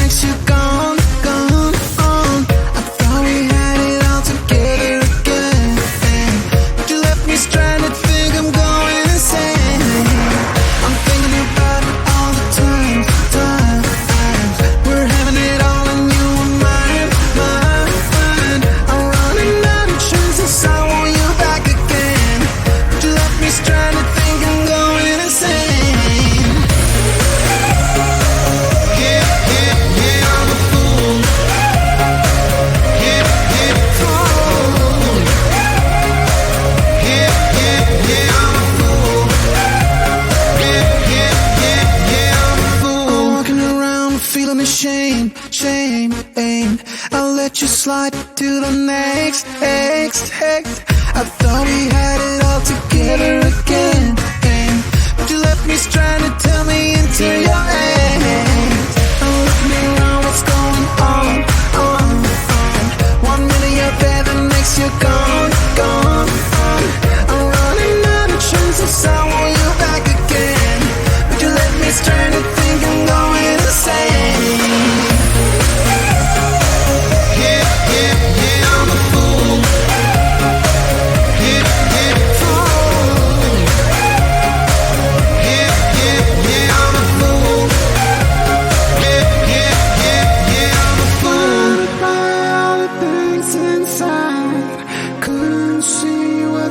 next you're gone, gone, on. I thought we had it all together again, but you left me stranded, think I'm going insane. I'm thinking about it all the time, we're having it all and you were mine, mine. I'm running out of chances, I want you back again, but you left me stranded, think I'm going insane. Shame, shame, aim. I'll let you slide to the next. I thought we had it all together again, but you left me stranded, tell me into your hands. Don't look me around, what's going on? 1 minute you're there, the next you're gone, gone. I'm running out of chances, I want you back again, but you left me stranded, think I'm going insane.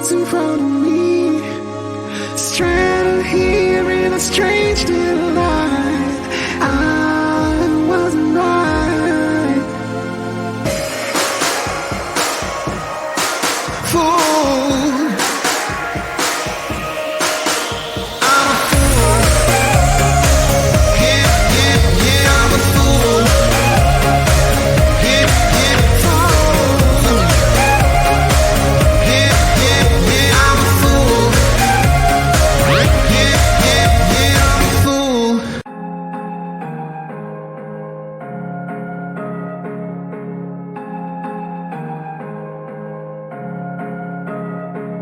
In front of me, stranded here in a strange little light. I wasn't right. Fool, I'm a fool. Yeah, I'm a fool.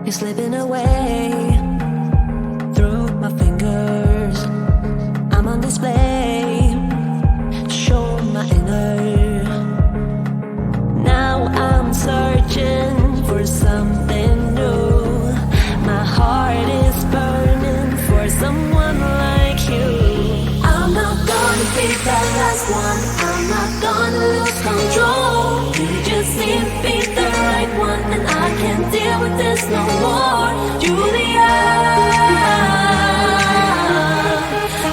You're slipping away through my fingers. I'm on display, show my inner. Now I'm searching for something new. My heart is burning for someone like you. I'm not gonna be that last one. I'm not gonna lose control. You just seem to be the right one, and I can't deal with this no more. Julia,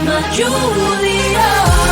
my Julia.